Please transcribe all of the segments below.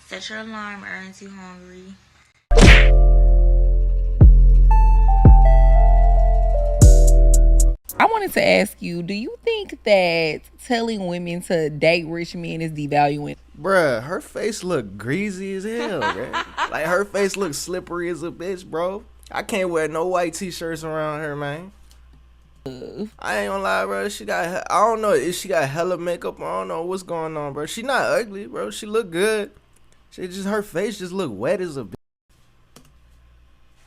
Set your alarm, aren't you hungry? I wanted to ask you, do you think that telling women to date rich men is devaluing? Bruh, her face look greasy as hell, man. Like her face look slippery as a bitch, bro. I can't wear no white t-shirts around her, man. I ain't gonna lie, bro. I don't know if she got hella makeup. I don't know what's going on, bro. She not ugly, bro. She look good. Her face just look wet as a bitch.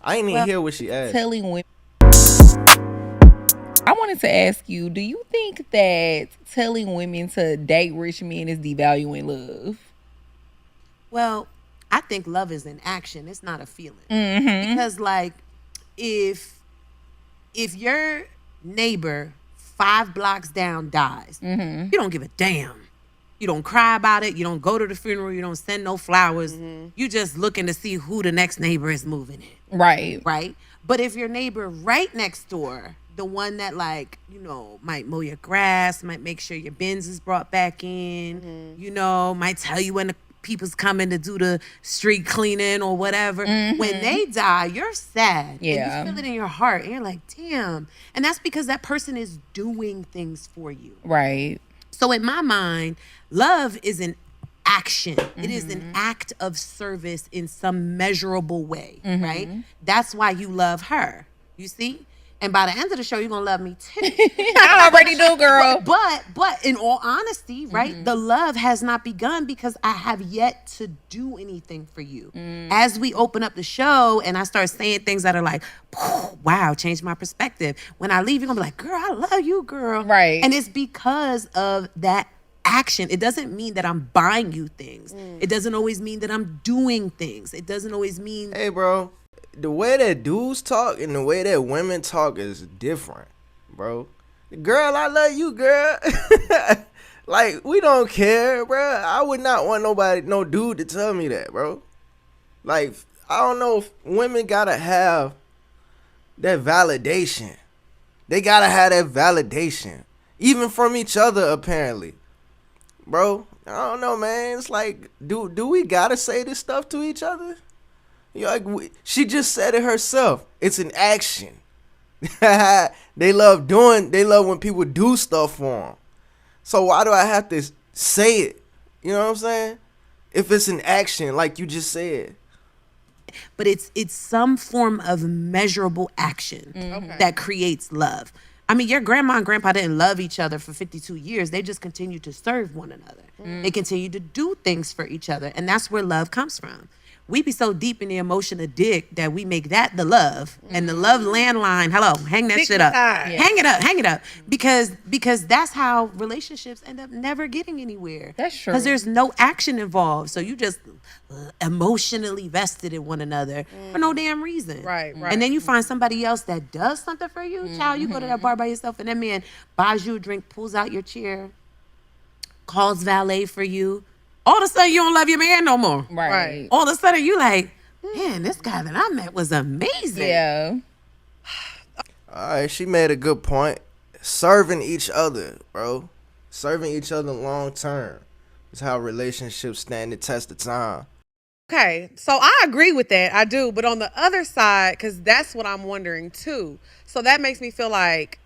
I ain't even hear what she asked. Telling women. I wanted to ask you, do you think that telling women to date rich men is devaluing love? Well, I think love is an action. It's not a feeling. Mm-hmm. Because like if your neighbor 5 blocks down dies, you don't give a damn. You don't cry about it. You don't go to the funeral. You don't send no flowers. You just looking to see who the next neighbor is moving in. Right. Right? But if your neighbor right next door, the one that like, might mow your grass, might make sure your bins is brought back in, might tell you when the people's coming to do the street cleaning or whatever. When they die, you're sad. Yeah. And you feel it in your heart. And you're like, damn. And that's because that person is doing things for you. Right. So in my mind, love is an action. It is an act of service in some measurable way, right? That's why you love her. You see? And by the end of the show, you're gonna love me too. I already do, girl. But in all honesty, right, the love has not begun because I have yet to do anything for you. As we open up the show and I start saying things that are like, wow, changed my perspective. When I leave, you're gonna be like, girl, I love you, girl. Right. And it's because of that action. It doesn't mean that I'm buying you things. It doesn't always mean that I'm doing things. It doesn't always mean Hey, bro. The way that dudes talk and the way that women talk is different, bro. Girl, I love you, girl. Like, we don't care, bro. I would not want no dude to tell me that, bro. Like, I don't know if women gotta have that validation. They gotta have that validation. Even from each other, apparently. Bro, I don't know, man. It's like, do we gotta say this stuff to each other? She just said it herself. It's an action. They love when people do stuff for them. So why do I have to say it? You know what I'm saying? If it's an action, like you just said. But it's some form of measurable action that creates love. I mean, your grandma and grandpa didn't love each other for 52 years. They just continued to serve one another. They continued to do things for each other. And that's where love comes from. We be so deep in the emotion of dick that we make that the love. And the love landline, hello, hang that shit up. Yeah. Hang it up. Because that's how relationships end up never getting anywhere. That's true. Because there's no action involved. So you just emotionally vested in one another for no damn reason. Right. And then you find somebody else that does something for you. Child, you go to that bar by yourself and that man buys you a drink, pulls out your chair, calls valet for you. All of a sudden, you don't love your man no more. Right. All of a sudden, you like, man, this guy that I met was amazing. Yeah. All right, she made a good point. Serving each other, bro. Serving each other long term is how relationships stand the test of time. Okay, so I agree with that. I do. But on the other side, because that's what I'm wondering too. So that makes me feel like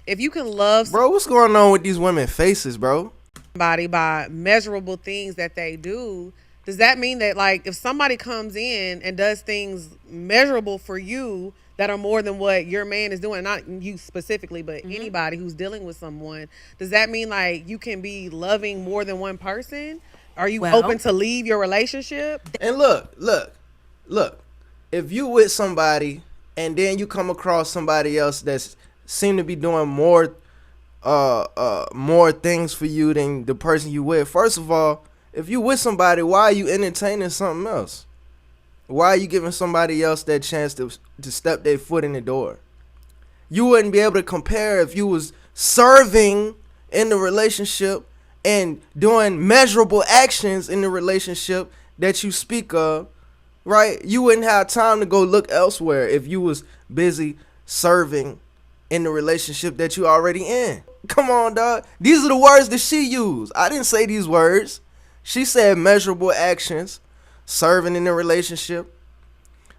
if you can love Bro, what's going on with these women faces, bro? somebody by measurable things that they do, does that mean that like if somebody comes in and does things measurable for you that are more than what your man is doing, not you specifically, but anybody who's dealing with someone, does that mean like you can be loving more than one person? Are you open to leave your relationship? And look. If you with somebody and then you come across somebody else that's seem to be doing more things for you than the person you with. First of all, if you with somebody, why are you entertaining something else? Why are you giving somebody else that chance to step their foot in the door? You wouldn't be able to compare if you was serving in the relationship and doing measurable actions in the relationship that you speak of, right? You wouldn't have time to go look elsewhere if you was busy serving in the relationship that you already in. Come on, dog. These are the words that she used. I didn't say these words. She said measurable actions. serving in the relationship.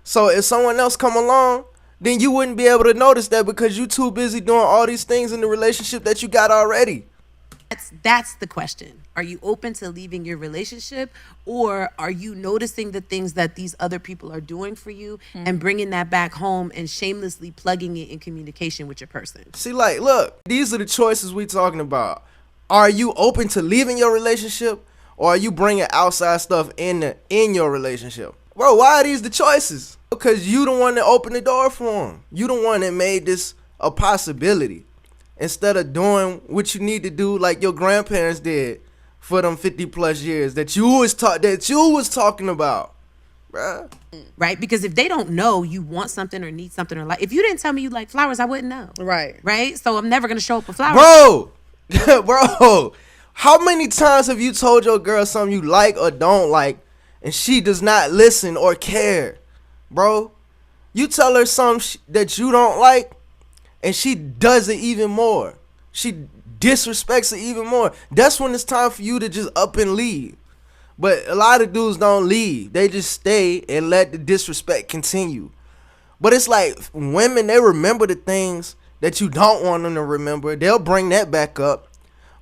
So if someone else come along, then you wouldn't be able to notice that because you too busy doing all these things in the relationship that you got already. That's the question. Are you open to leaving your relationship, or are you noticing the things that these other people are doing for you and bringing that back home and shamelessly plugging it in communication with your person? See, like, look, these are the choices we talking about. Are you open to leaving your relationship, or are you bringing outside stuff in your relationship? Bro, why are these the choices? Because you the one that opened the door for them. You the one that made this a possibility. Instead of doing what you need to do like your grandparents did for them 50 plus years that you was talking about. Bruh. Right? Because if they don't know you want something or need something, or like, if you didn't tell me you like flowers, I wouldn't know. Right. Right? So I'm never going to show up with flowers. Bro, how many times have you told your girl something you like or don't like and she does not listen or care? Bro, you tell her something that you don't like and she does it even more. She disrespects it even more. That's when it's time for you to just up and leave. But a lot of dudes don't leave. They just stay and let the disrespect continue. But it's like women, they remember the things that you don't want them to remember. They'll bring that back up.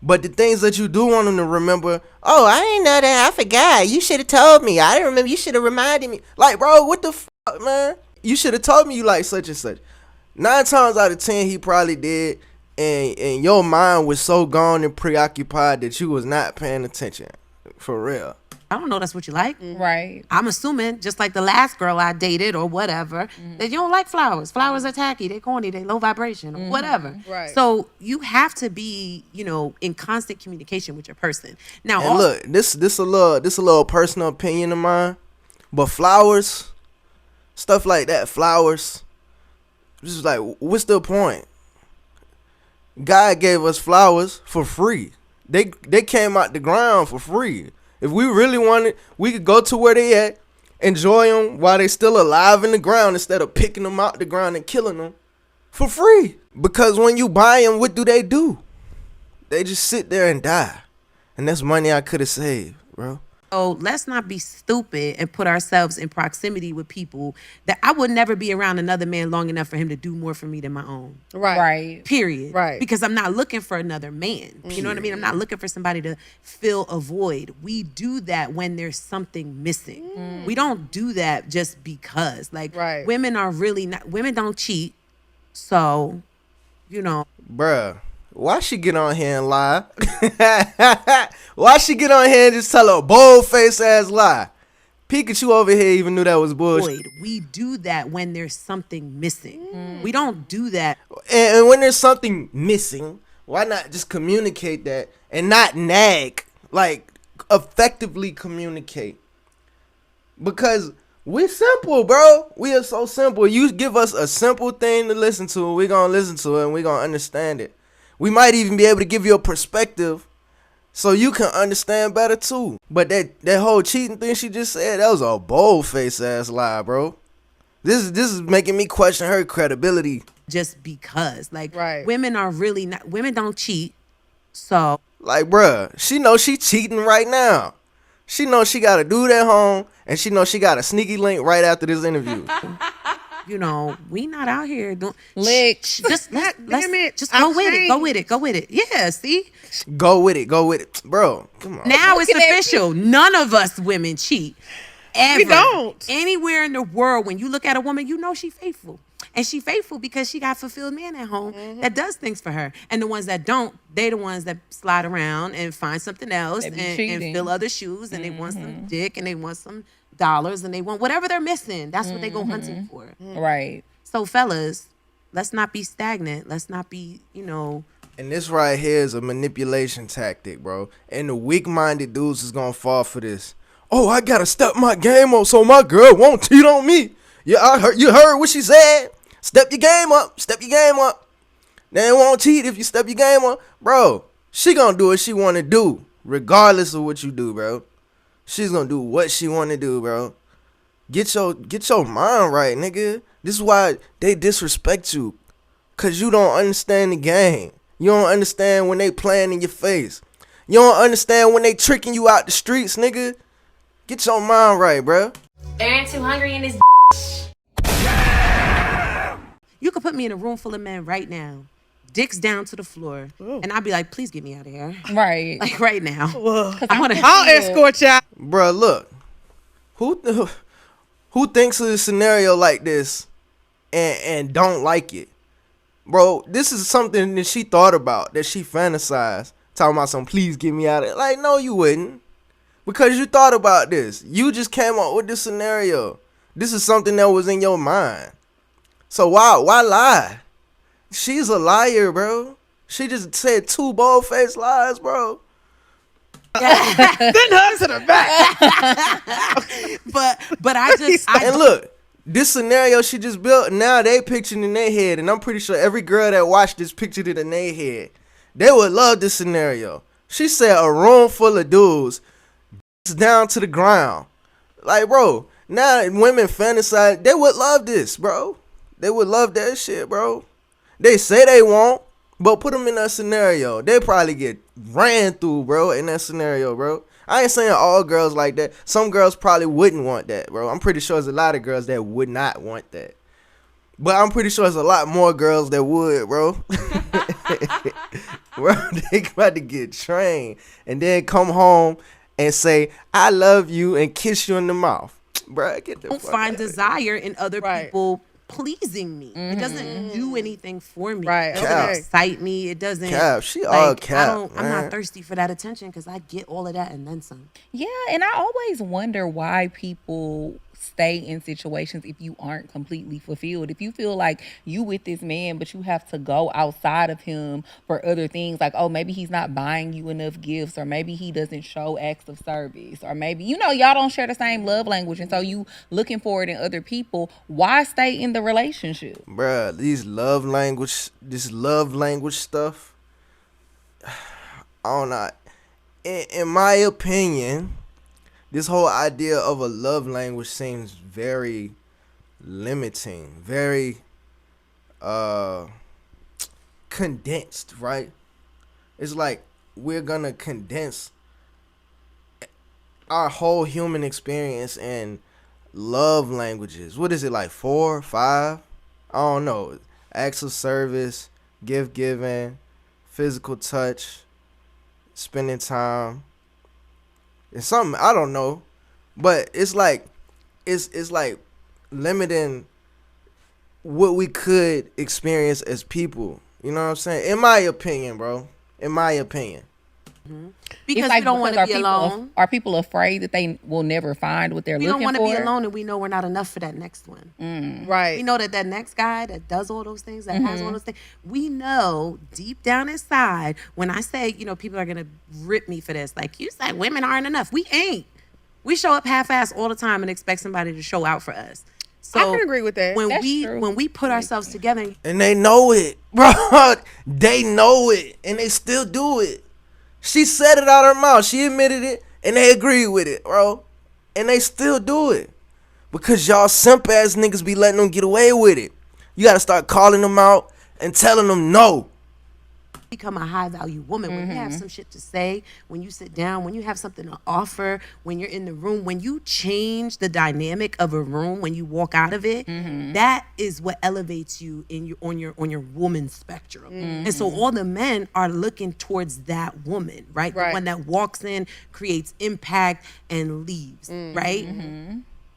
But the things that you do want them to remember, oh, I didn't know that. I forgot. You should have told me. I didn't remember. You should have reminded me. Like, bro, what the fuck, man? You should have told me you like such and such. 9 times out of 10, he probably did. And your mind was so gone and preoccupied that you was not paying attention. For real. I don't know that's what you like. Right. I'm assuming, just like the last girl I dated or whatever, that you don't like flowers. Flowers are tacky, they corny, they low vibration, or whatever. Right. So you have to be, in constant communication with your person. Now, And look, this a little personal opinion of mine, but flowers, stuff like that, flowers, just like, what's the point? God gave us flowers for free. They came out the ground for free. If we really wanted, we could go to where they at, enjoy them while they still alive in the ground instead of picking them out the ground and killing them for free. Because when you buy them, what do? They just sit there and die. And that's money I could have saved, bro. so let's not be stupid and put ourselves in proximity with people that I would never be around another man long enough for him to do more for me than my own. Right. Period. Right. Because I'm not looking for another man. You know what I mean? I'm not looking for somebody to fill a void. We do that when there's something missing. We don't do that just because. Like, Right. women are really not, women don't cheat. So, Bruh, why she get on here and lie? Why she get on here and just tell a bold-faced ass lie? Pikachu over here even knew that was bullshit. void. We do that when there's something missing. We don't do that. And when there's something missing, why not just communicate that and not nag? Like, effectively communicate. Because we're simple, bro. We are so simple. You give us a simple thing to listen to, we're going to listen to it and we're going to understand it. We might even be able to give you a perspective so you can understand better too. But that whole cheating thing she just said, that was a bold-faced ass lie, bro. This is making me question her credibility. Just because. Like, Right. women are really not, women don't cheat. So, Like, bruh, she knows she cheating right now. She knows she got a dude at home, and she knows she got a sneaky link right after this interview. we not out here doing Licks. Just let's damn it. just I'm go with it. Go changed. with it. Go with it. Yeah, see? Go with it. Bro, come on. Now it's Look at that. official. None of us women cheat. Ever. We don't. Anywhere in the world, when you look at a woman, you know she faithful. And she faithful because she got fulfilled man at home that does things for her. And the ones that don't, they the ones that slide around and find something else They be and cheating. fill other shoes and they want some dick and they want some dollars and they want whatever they're missing. That's what they go hunting for. Right. So fellas, let's not be stagnant. Let's not be, And this right here is a manipulation tactic, bro. And the weak-minded dudes is gonna fall for this. Oh, I gotta step my game up so my girl won't cheat on me. Yeah, you heard what she said. Step your game up. They won't cheat if you step your game up. Bro, she gonna do what she wanna do, regardless of what you do, bro. She's gonna do what she wanna do, bro. Get your mind right, nigga. This is why they disrespect you. Cause you don't understand the game. You don't understand when they playing in your face. You don't understand when they tricking you out the streets, nigga. Get your mind right, bro. Aaron too hungry in this. You could put me in a room full of men right now, dicks down to the floor, and I'd be like, please get me out of here. Right. Like right now. I want to. I'll escort y'all. Bro, look. Who thinks of a scenario like this and don't like it? Bro, this is something that she thought about, that she fantasized. Talking about some, please get me out of it. Like, no, you wouldn't. Because you thought about this. You just came up with this scenario. This is something that was in your mind. So why lie? She's a liar, bro. She just said 2 bold-faced lies, bro. Then her to the back. But And look, this scenario she just built, now they picturing in their head, and I'm pretty sure every girl that watched this pictured it in their head. They would love this scenario. She said a room full of dudes down to the ground. Like, bro, now women fantasize. They would love this, bro. They would love that shit, bro. They say they won't, but put them in that scenario. They probably get ran through, bro, in that scenario, bro. I ain't saying all girls like that. Some girls probably wouldn't want that, bro. I'm pretty sure there's a lot of girls that would not want that. But I'm pretty sure there's a lot more girls that would, bro. Bro, they about to get trained and then come home and say, I love you, and kiss you in the mouth. Bro, get the don't fuck find out of desire in other Right. people pleasing me. It doesn't do anything for me. Right, It doesn't Cap. excite me. It doesn't. Cap. She all cap, I'm man. not thirsty for that attention because I get all of that and then some. Yeah, and I always wonder why people stay in situations if you aren't completely fulfilled. If you feel like you with this man, but you have to go outside of him for other things, like, oh, maybe he's not buying you enough gifts, or maybe he doesn't show acts of service, or maybe, y'all don't share the same love language, and so you looking for it in other people. Why stay in the relationship? Bruh, this love language stuff, I don't know. In my opinion, this whole idea of a love language seems very limiting, very condensed, right? It's like we're gonna condense our whole human experience in love languages. What is it, like 4, 5? I don't know. Acts of service, gift giving, physical touch, spending time. It's something, I don't know. But it's like limiting what we could experience as people. You know what I'm saying? In my opinion, bro. In my opinion. Because It's like, we don't want to because be alone. Are people afraid that they will never find what they're We looking don't for? want to be alone, and we know we're not enough for that next one. Right. We know that next guy that does all those things, that has all those things, we know deep down inside, when I say, people are going to rip me for this, like, you said women aren't enough. We ain't. We show up half-assed all the time and expect somebody to show out for us. So I can agree with that. When That's true. when we put ourselves together, And they know it, bro. They know it, and they still do it. She said it out her mouth. She admitted it, and they agreed with it, bro. And they still do it. Because y'all simp ass niggas be letting them get away with it. You gotta start calling them out and telling them no. become a high value woman. When you have some shit to say, when you sit down, when you have something to offer, when you're in the room, when you change the dynamic of a room, when you walk out of it, that is what elevates you on your woman spectrum. And so all the men are looking towards that woman, right? The one that walks in, creates impact, and leaves, right?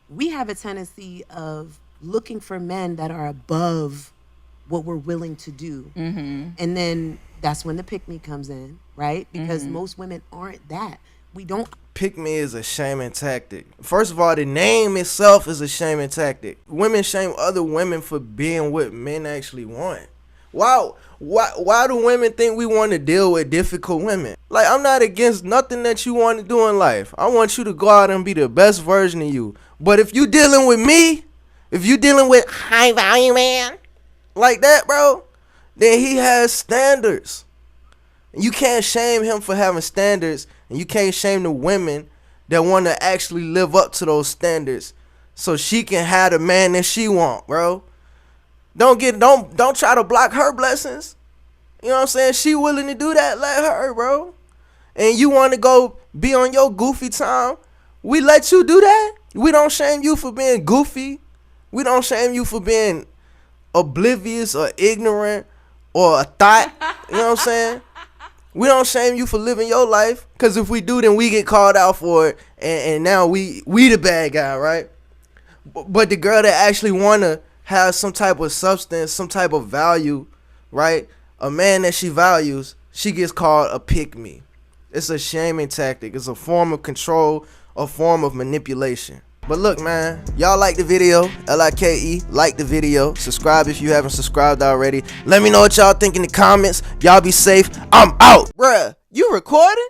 We have a tendency of looking for men that are above what we're willing to do. And then that's when the pick-me comes in, right? Because most women aren't that. We don't. Pick me is a shaming tactic. First of all, the name itself is a shaming tactic. Women shame other women for being what men actually want. Why do women think we want to deal with difficult women? Like, I'm not against nothing that you want to do in life. I want you to go out and be the best version of you. But if you dealing with me, if you dealing with high value man like that, bro, then he has standards. You can't shame him for having standards, and you can't shame the women that want to actually live up to those standards so she can have the man that she want, bro. Don't try to block her blessings. You know what I'm saying? She willing to do that, let her, bro. And you want to go be on your goofy time We let you do that. We don't shame you for being goofy. We don't shame you for being oblivious or ignorant or a thought. You know what I'm saying? We don't shame you for living your life. Because if we do, then we get called out for it. And now we the bad guy, right? But the girl that actually want to have some type of substance, some type of value, right? A man that she values, she gets called a pick-me. It's a shaming tactic. It's a form of control, a form of manipulation. But look, man, y'all like the video, L-I-K-E, like the video. Subscribe if you haven't subscribed already. Let me know what y'all think in the comments. Y'all be safe. I'm out. Bruh, you recording?